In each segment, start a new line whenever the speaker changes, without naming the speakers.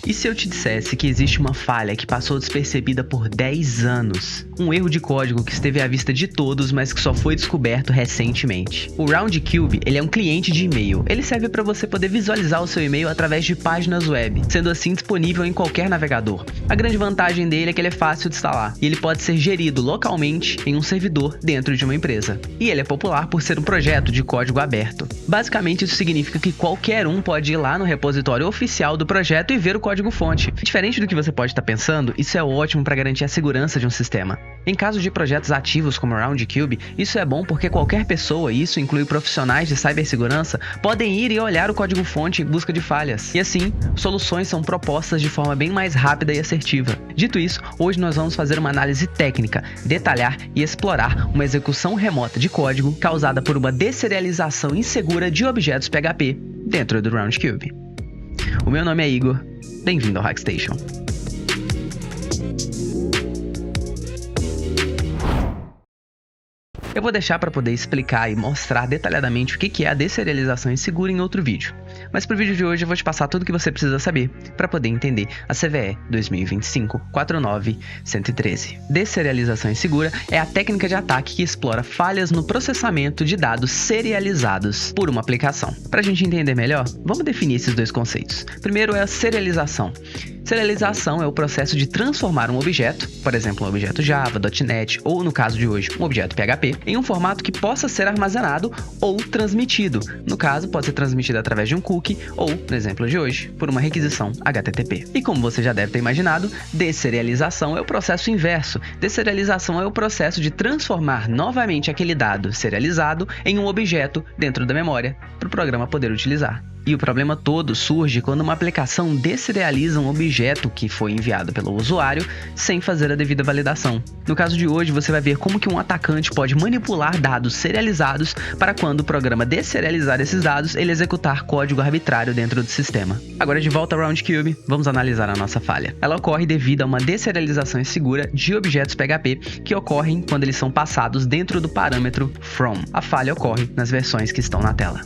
E se eu te dissesse que existe uma falha que passou despercebida por 10 anos? Um erro de código que esteve à vista de todos, mas que só foi descoberto recentemente. O Roundcube, ele é um cliente de e-mail. Ele serve para você poder visualizar o seu e-mail através de páginas web, sendo assim disponível em qualquer navegador. A grande vantagem dele é que ele é fácil de instalar e ele pode ser gerido localmente em um servidor dentro de uma empresa. E ele é popular por ser um projeto de código aberto. Basicamente, isso significa que qualquer um pode ir lá no repositório oficial do projeto e ver o código-fonte. Diferente do que você pode estar pensando, isso é ótimo para garantir a segurança de um sistema. Em caso de projetos ativos como o Roundcube, isso é bom porque qualquer pessoa, e isso inclui profissionais de cibersegurança, podem ir e olhar o código-fonte em busca de falhas. E assim, soluções são propostas de forma bem mais rápida e assertiva. Dito isso, hoje nós vamos fazer uma análise técnica, detalhar e explorar uma execução remota de código causada por uma deserialização insegura de objetos PHP dentro do Roundcube. O meu nome é Igor, bem-vindo ao Hackstation. Eu vou deixar para poder explicar e mostrar detalhadamente o que é a deserialização insegura em outro vídeo. Mas para o vídeo de hoje eu vou te passar tudo o que você precisa saber para poder entender a CVE 2025-49113. Deserialização insegura é a técnica de ataque que explora falhas no processamento de dados serializados por uma aplicação. Para a gente entender melhor, vamos definir esses dois conceitos. Primeiro é a serialização. Serialização é o processo de transformar um objeto, por exemplo, um objeto Java, .NET ou, no caso de hoje, um objeto PHP, em um formato que possa ser armazenado ou transmitido. No caso, pode ser transmitido através de um cookie ou, no exemplo de hoje, por uma requisição HTTP. E como você já deve ter imaginado, deserialização é o processo inverso. Deserialização é o processo de transformar novamente aquele dado serializado em um objeto dentro da memória para o programa poder utilizar. E o problema todo surge quando uma aplicação deserializa um objeto que foi enviado pelo usuário sem fazer a devida validação. No caso de hoje, você vai ver como que um atacante pode manipular dados serializados para quando o programa deserializar esses dados, ele executar código arbitrário dentro do sistema. Agora, de volta ao Roundcube, vamos analisar a nossa falha. Ela ocorre devido a uma deserialização insegura de objetos PHP que ocorrem quando eles são passados dentro do parâmetro from. A falha ocorre nas versões que estão na tela.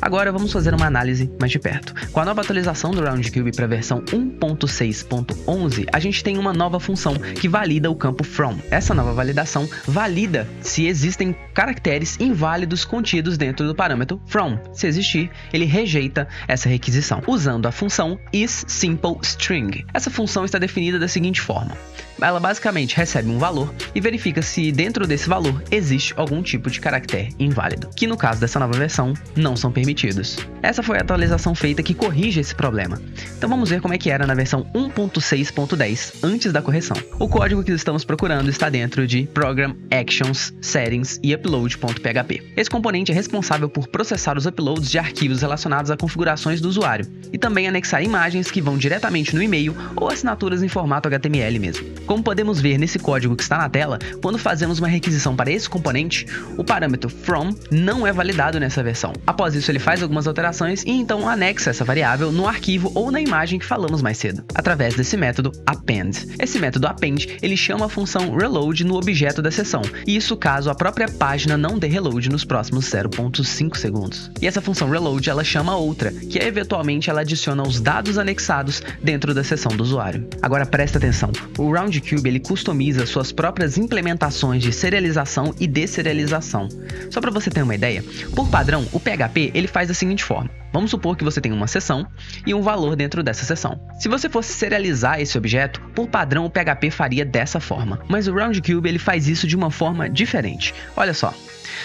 Agora vamos fazer uma análise mais de perto. Com a nova atualização do Roundcube para a versão 1.6.11, a gente tem uma nova função que valida o campo from. Essa nova validação valida se existem caracteres inválidos contidos dentro do parâmetro from. Se existir, ele rejeita essa requisição, usando a função isSimpleString. Essa função está definida da seguinte forma. Ela basicamente recebe um valor e verifica se dentro desse valor existe algum tipo de caractere inválido, que no caso dessa nova versão não são permitidos. Essa foi a atualização feita que corrige esse problema. Então vamos ver como é que era na versão 1.6.10 antes da correção. O código que estamos procurando está dentro de Program Actions, Settings e Upload.php. Esse componente é responsável por processar os uploads de arquivos relacionados a configurações do usuário e também anexar imagens que vão diretamente no e-mail ou assinaturas em formato HTML mesmo. Como podemos ver nesse código que está na tela, quando fazemos uma requisição para esse componente, o parâmetro from não é validado nessa versão. Após isso, ele faz algumas alterações e então anexa essa variável no arquivo ou na imagem que falamos mais cedo, através desse método append. Esse método append, ele chama a função reload no objeto da seção, e isso caso a própria página não dê reload nos próximos 0.5 segundos. E essa função reload, ela chama outra, que é eventualmente ela adiciona os dados anexados dentro da seção do usuário. Agora presta atenção, o Roundcube ele customiza suas próprias implementações de serialização e deserialização. Só para você ter uma ideia, por padrão, o PHP ele faz da seguinte forma. Vamos supor que você tem uma seção e um valor dentro dessa seção. Se você fosse serializar esse objeto, por padrão o PHP faria dessa forma. Mas o Roundcube ele faz isso de uma forma diferente. Olha só.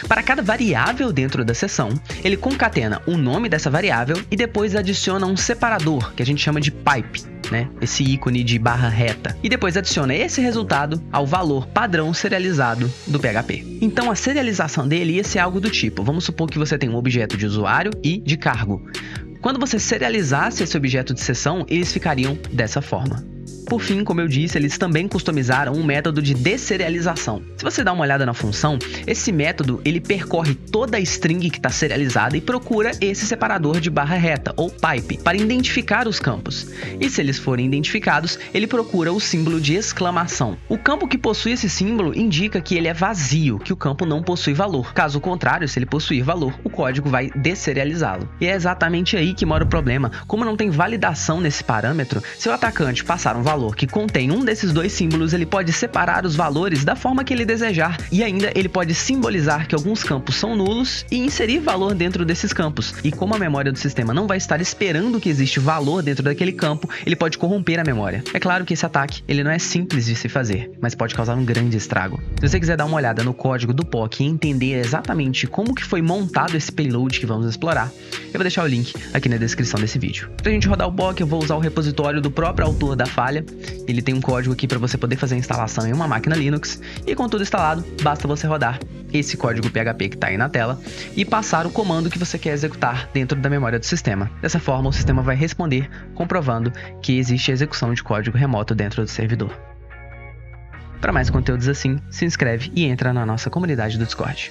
Para cada variável dentro da seção, ele concatena o nome dessa variável e depois adiciona um separador, que a gente chama de pipe, né? Esse ícone de barra reta. E depois adiciona esse resultado ao valor padrão serializado do PHP. Então a serialização dele ia ser algo do tipo, vamos supor que você tem um objeto de usuário e de cargo. Quando você serializasse esse objeto de seção, eles ficariam dessa forma. Por fim, como eu disse, eles também customizaram um método de desserialização. Se você dá uma olhada na função, esse método ele percorre toda a string que está serializada e procura esse separador de barra reta, ou pipe, para identificar os campos. E se eles forem identificados, ele procura o símbolo de exclamação. O campo que possui esse símbolo indica que ele é vazio, que o campo não possui valor. Caso contrário, se ele possuir valor, o código vai desserializá-lo. E é exatamente aí que mora o problema. Como não tem validação nesse parâmetro, se o atacante passar um valor que contém um desses dois símbolos, ele pode separar os valores da forma que ele desejar e ainda ele pode simbolizar que alguns campos são nulos e inserir valor dentro desses campos. E como a memória do sistema não vai estar esperando que existe valor dentro daquele campo, ele pode corromper a memória. É claro que esse ataque ele não é simples de se fazer, mas pode causar um grande estrago. Se você quiser dar uma olhada no código do POC e entender exatamente como que foi montado esse payload que vamos explorar, eu vou deixar o link aqui na descrição desse vídeo. Para a gente rodar o POC, eu vou usar o repositório do próprio autor da falha. Ele tem um código aqui para você poder fazer a instalação em uma máquina Linux e com tudo instalado, basta você rodar esse código PHP que está aí na tela e passar o comando que você quer executar dentro da memória do sistema. Dessa forma, o sistema vai responder comprovando que existe execução de código remoto dentro do servidor. Para mais conteúdos assim, se inscreve e entra na nossa comunidade do Discord.